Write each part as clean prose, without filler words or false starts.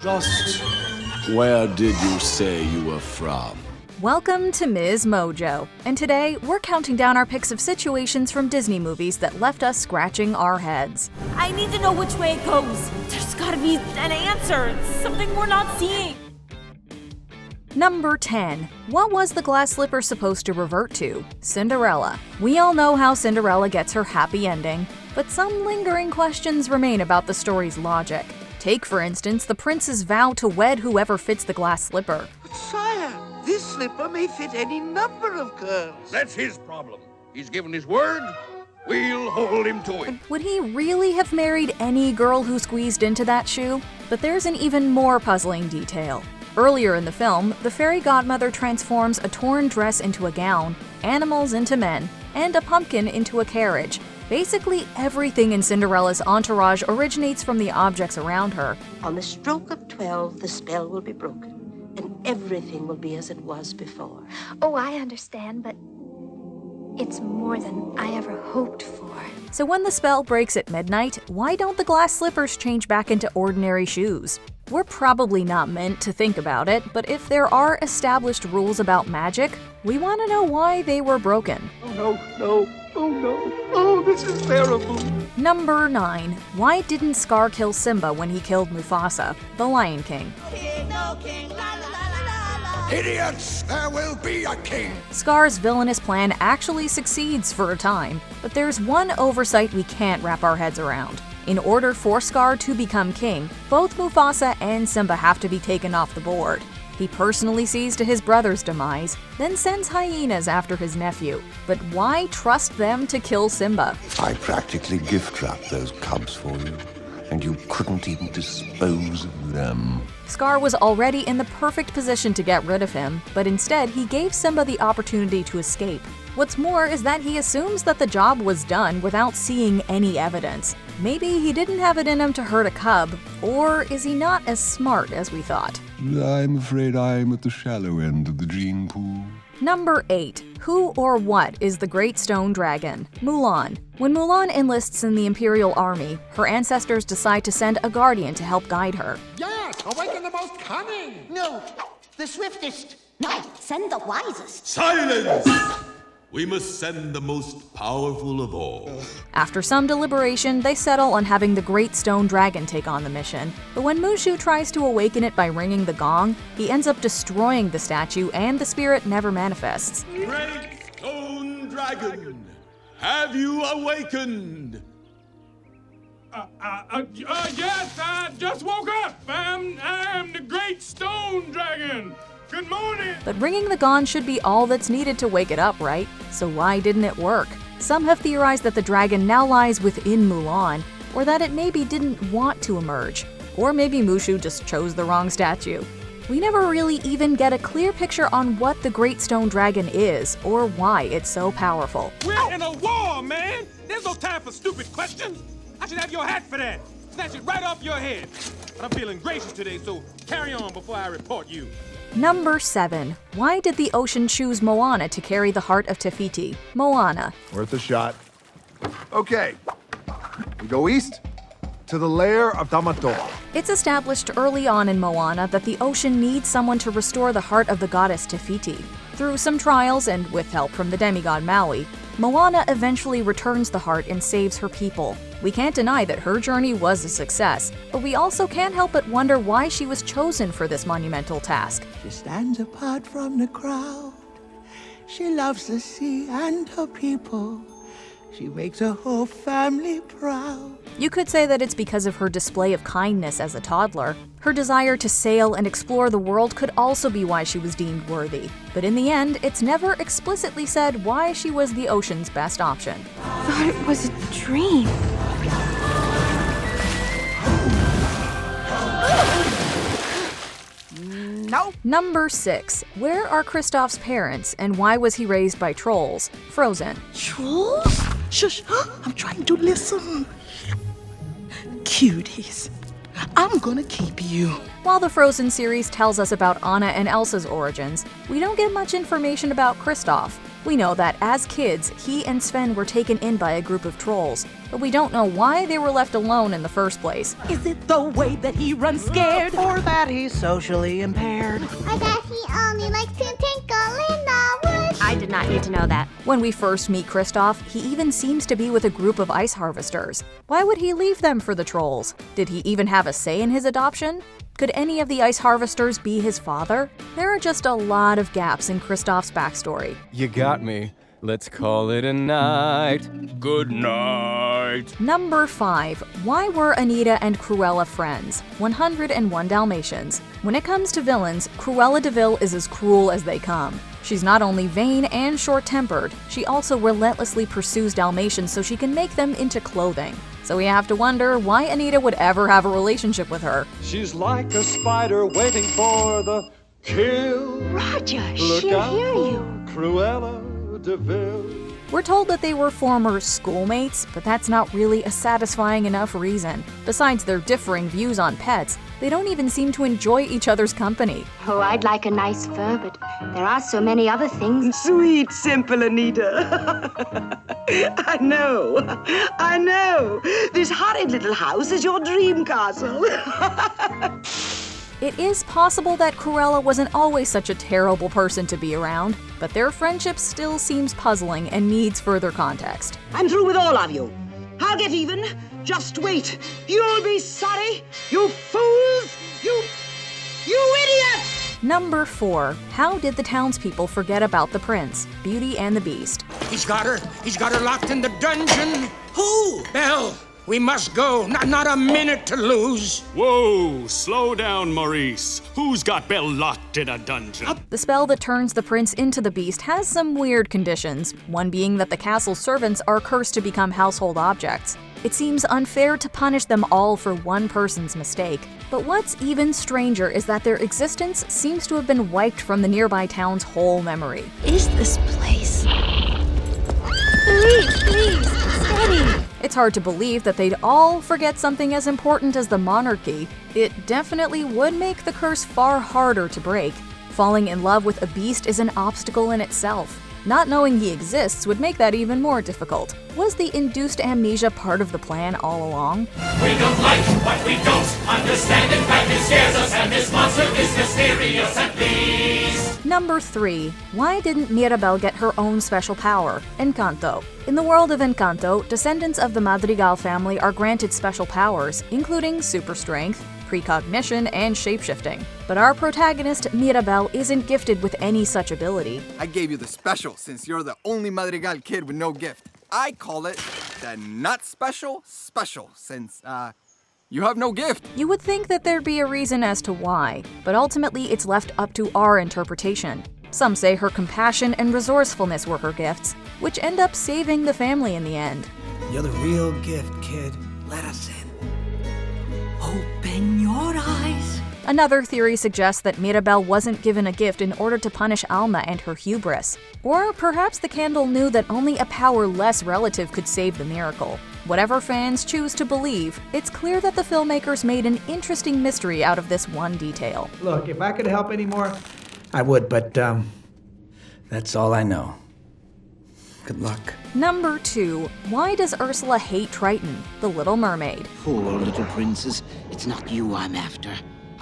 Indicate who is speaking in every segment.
Speaker 1: Just where did you say you were from?
Speaker 2: Welcome to MsMojo, and today we're counting down our picks of situations from Disney movies that left us scratching our heads.
Speaker 3: I need to know which way it goes. There's gotta be an answer. It's something we're not seeing.
Speaker 2: Number 10. What was the glass slipper supposed to revert to? Cinderella. We all know how Cinderella gets her happy ending, but some lingering questions remain about the story's logic. Take, for instance, the prince's vow to wed whoever fits the glass slipper.
Speaker 4: But sire, this slipper may fit any number of girls.
Speaker 5: That's his problem. He's given his word. We'll hold him to it.
Speaker 2: Would he really have married any girl who squeezed into that shoe? But there's an even more puzzling detail. Earlier in the film, the fairy godmother transforms a torn dress into a gown, animals into men, and a pumpkin into a carriage. Basically, everything in Cinderella's entourage originates from the objects around her.
Speaker 6: On the stroke of 12, the spell will be broken, and everything will be as it was before.
Speaker 7: Oh, I understand, but it's more than I ever hoped for.
Speaker 2: So when the spell breaks at midnight, why don't the glass slippers change back into ordinary shoes? We're probably not meant to think about it, but if there are established rules about magic, we want to know why they were broken.
Speaker 4: Oh, this is terrible.
Speaker 2: Number 9. Why didn't Scar kill Simba when he killed Mufasa, the Lion King?
Speaker 5: Idiots! There will be a king!
Speaker 2: Scar's villainous plan actually succeeds for a time, but there's one oversight we can't wrap our heads around. In order for Scar to become king, both Mufasa and Simba have to be taken off the board. He personally sees to his brother's demise, then sends hyenas after his nephew. But why trust them to kill Simba?
Speaker 8: I practically gift-wrapped those cubs for you, and you couldn't even dispose of them.
Speaker 2: Scar was already in the perfect position to get rid of him, but instead he gave Simba the opportunity to escape. What's more is that he assumes that the job was done without seeing any evidence. Maybe he didn't have it in him to hurt a cub, or is he not as smart as we thought?
Speaker 8: I'm afraid I'm at the shallow end of the gene pool.
Speaker 2: Number 8. Who or what is the Great Stone Dragon? Mulan. When Mulan enlists in the Imperial Army, her ancestors decide to send a guardian to help guide her.
Speaker 4: Yes, awaken the most cunning.
Speaker 6: No, the swiftest.
Speaker 7: No, send the wisest.
Speaker 9: Silence! We must send the most powerful of all.
Speaker 2: After some deliberation, they settle on having the Great Stone Dragon take on the mission. But when Mushu tries to awaken it by ringing the gong, he ends up destroying the statue and the spirit never manifests.
Speaker 9: Great Stone Dragon, have you awakened?
Speaker 10: Yes, I just woke up. I'm the Great Stone Dragon. Good morning!
Speaker 2: But ringing the gong should be all that's needed to wake it up, right? So why didn't it work? Some have theorized that the dragon now lies within Mulan, or that it maybe didn't want to emerge. Or maybe Mushu just chose the wrong statue. We never really even get a clear picture on what the Great Stone Dragon is, or why it's so powerful.
Speaker 10: We're in a war, man! There's no time for stupid questions! I should have your hat for that! Snatch it right off your head! But I'm feeling gracious today, so carry on before I report you.
Speaker 2: Number 7. Why did the ocean choose Moana to carry the heart of Te Fiti? Moana.
Speaker 11: Worth a shot. Okay. We go east to the lair of Tamatoa.
Speaker 2: It's established early on in Moana that the ocean needs someone to restore the heart of the goddess Te Fiti. Through some trials and with help from the demigod Maui, Moana eventually returns the heart and saves her people. We can't deny that her journey was a success, but we also can't help but wonder why she was chosen for this monumental task.
Speaker 4: She stands apart from the crowd. She loves the sea and her people. She makes her whole family proud.
Speaker 2: You could say that it's because of her display of kindness as a toddler. Her desire to sail and explore the world could also be why she was deemed worthy. But in the end, it's never explicitly said why she was the ocean's best option.
Speaker 7: I thought it was a dream.
Speaker 4: No.
Speaker 2: Number 6. Where are Kristoff's parents, and why was he raised by trolls? Frozen.
Speaker 4: Trolls? Shush, I'm trying to listen. Cuties, I'm gonna keep you.
Speaker 2: While the Frozen series tells us about Anna and Elsa's origins, we don't get much information about Kristoff. We know that as kids, he and Sven were taken in by a group of trolls, but we don't know why they were left alone in the first place.
Speaker 3: Is it the way that he runs scared?
Speaker 4: Or that he's socially impaired.
Speaker 12: Or that he only likes to tinkle in the woods.
Speaker 3: I did not need to know that.
Speaker 2: When we first meet Kristoff, he even seems to be with a group of ice harvesters. Why would he leave them for the trolls? Did he even have a say in his adoption? Could any of the ice harvesters be his father? There are just a lot of gaps in Kristoff's backstory.
Speaker 13: You got me. Let's call it a night. Good night.
Speaker 2: Number 5. Why were Anita and Cruella friends? 101 Dalmatians. When it comes to villains, Cruella de Vil is as cruel as they come. She's not only vain and short-tempered, she also relentlessly pursues Dalmatians so she can make them into clothing. So we have to wonder why Anita would ever have a relationship with her.
Speaker 14: She's like a spider waiting for the kill.
Speaker 6: Roger,
Speaker 14: Look
Speaker 6: she'll
Speaker 14: out
Speaker 6: hear
Speaker 14: for
Speaker 6: you.
Speaker 14: Cruella de Vil.
Speaker 2: We're told that they were former schoolmates, but that's not really a satisfying enough reason. Besides their differing views on pets, they don't even seem to enjoy each other's company.
Speaker 7: Oh, I'd like a nice fur, but there are so many other things.
Speaker 6: Sweet, simple Anita. I know. This horrid little house is your dream castle.
Speaker 2: It is possible that Cruella wasn't always such a terrible person to be around, but their friendship still seems puzzling and needs further context.
Speaker 6: I'm through with all of you. I'll get even. Just wait. You'll be sorry. You fools. You idiots!
Speaker 2: Number 4. How did the townspeople forget about the prince, Beauty and the Beast?
Speaker 15: He's got her. He's got her locked in the dungeon. Who? Belle. We must go. Not a minute to lose.
Speaker 1: Whoa, slow down, Maurice. Who's got Belle locked in a dungeon?
Speaker 2: The spell that turns the prince into the beast has some weird conditions, one being that the castle servants are cursed to become household objects. It seems unfair to punish them all for one person's mistake. But what's even stranger is that their existence seems to have been wiped from the nearby town's whole memory.
Speaker 3: Is this place? Please, steady.
Speaker 2: It's hard to believe that they'd all forget something as important as the monarchy. It definitely would make the curse far harder to break. Falling in love with a beast is an obstacle in itself. Not knowing he exists would make that even more difficult. Was the induced amnesia part of the plan all along?
Speaker 16: We don't like what we don't understand. In fact, it scares us, and this monster is mysterious at least.
Speaker 2: Number 3. Why didn't Mirabel get her own special power? Encanto. In the world of Encanto, descendants of the Madrigal family are granted special powers, including super strength, precognition, and shapeshifting. But our protagonist, Mirabel, isn't gifted with any such ability.
Speaker 17: I gave you the special since you're the only Madrigal kid with no gift. I call it the not special since, you have no gift.
Speaker 2: You would think that there'd be a reason as to why, but ultimately it's left up to our interpretation. Some say her compassion and resourcefulness were her gifts, which end up saving the family in the end.
Speaker 4: You're the real gift, kid. Let us in.
Speaker 3: Open your eyes.
Speaker 2: Another theory suggests that Mirabel wasn't given a gift in order to punish Alma and her hubris. Or perhaps the candle knew that only a powerless relative could save the miracle. Whatever fans choose to believe, it's clear that the filmmakers made an interesting mystery out of this one detail.
Speaker 4: Look, if I could help anymore, I would, but that's all I know. Good luck.
Speaker 2: Number 2. Why does Ursula hate Triton, the Little Mermaid?
Speaker 18: Poor little princess. It's not you I'm after.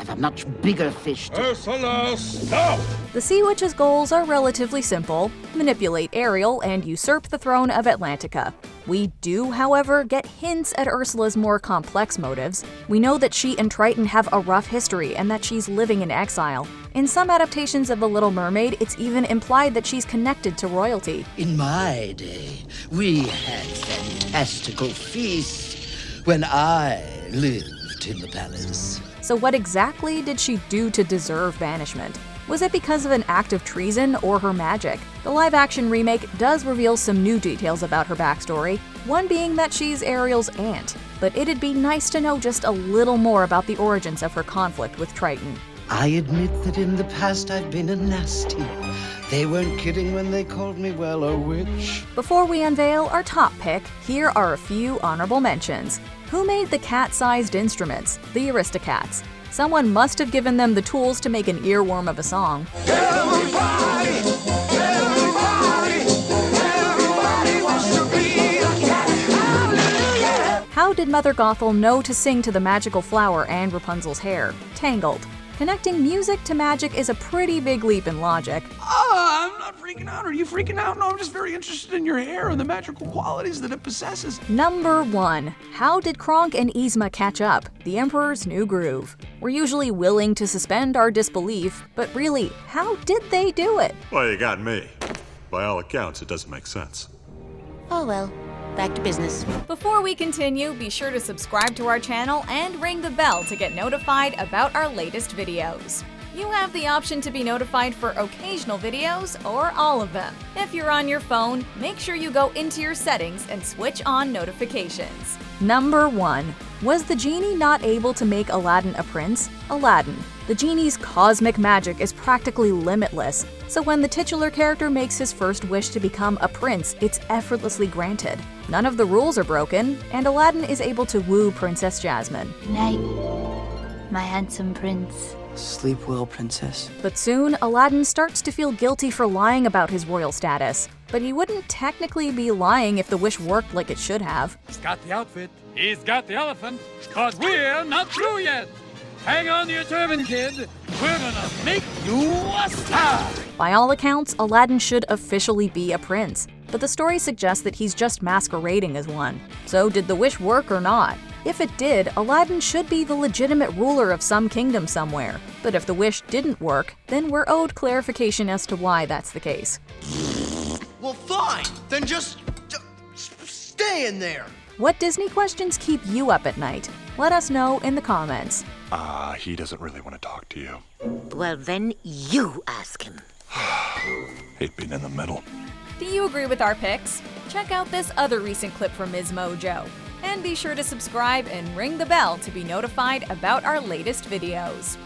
Speaker 18: I've a much bigger fish to...
Speaker 5: Ursula, stop!
Speaker 2: The Sea Witch's goals are relatively simple: manipulate Ariel and usurp the throne of Atlantica. We do, however, get hints at Ursula's more complex motives. We know that she and Triton have a rough history and that she's living in exile. In some adaptations of The Little Mermaid, it's even implied that she's connected to royalty.
Speaker 18: In my day, we had fantastical feasts when I lived in the palace.
Speaker 2: So what exactly did she do to deserve banishment? Was it because of an act of treason or her magic? The live-action remake does reveal some new details about her backstory, one being that she's Ariel's aunt. But it'd be nice to know just a little more about the origins of her conflict with Triton.
Speaker 18: I admit that in the past I've been a nasty. They weren't kidding when they called me, well, a witch.
Speaker 2: Before we unveil our top pick, here are a few honorable mentions. Who made the cat-sized instruments? The Aristocats. Someone must have given them the tools to make an earworm of a song.
Speaker 16: Everybody,
Speaker 2: How did Mother Gothel know to sing to the magical flower and Rapunzel's hair? Tangled. Connecting music to magic is a pretty big leap in logic.
Speaker 19: I'm not freaking out. Are you freaking out? No, I'm just very interested in your hair and the magical qualities that it possesses.
Speaker 2: Number 1. How did Kronk and Yzma catch up? The Emperor's New Groove. We're usually willing to suspend our disbelief, but really, how did they do it?
Speaker 20: Well, you got me. By all accounts, it doesn't make sense.
Speaker 3: Oh well, back to business.
Speaker 2: Before we continue, be sure to subscribe to our channel and ring the bell to get notified about our latest videos. You have the option to be notified for occasional videos or all of them. If you're on your phone, make sure you go into your settings and switch on notifications. Number 1. Was the genie not able to make Aladdin a prince? Aladdin. The genie's cosmic magic is practically limitless, so when the titular character makes his first wish to become a prince, it's effortlessly granted. None of the rules are broken, and Aladdin is able to woo Princess Jasmine.
Speaker 7: Night, my handsome prince.
Speaker 4: Sleep well, princess.
Speaker 2: But soon, Aladdin starts to feel guilty for lying about his royal status. But he wouldn't technically be lying if the wish worked like it should have.
Speaker 10: He's got the outfit. He's got the elephant. Cause we're not through yet. Hang on to your turban, kid. We're gonna make you a star.
Speaker 2: By all accounts, Aladdin should officially be a prince. But the story suggests that he's just masquerading as one. So did the wish work or not? If it did, Aladdin should be the legitimate ruler of some kingdom somewhere. But if the wish didn't work, then we're owed clarification as to why that's the case.
Speaker 21: Well, fine. Then just stay in there.
Speaker 2: What Disney questions keep you up at night? Let us know in the comments.
Speaker 8: He doesn't really want to talk to you.
Speaker 3: Well, then you ask him.
Speaker 8: Hate being in the middle.
Speaker 2: Do you agree with our picks? Check out this other recent clip from MsMojo. And be sure to subscribe and ring the bell to be notified about our latest videos.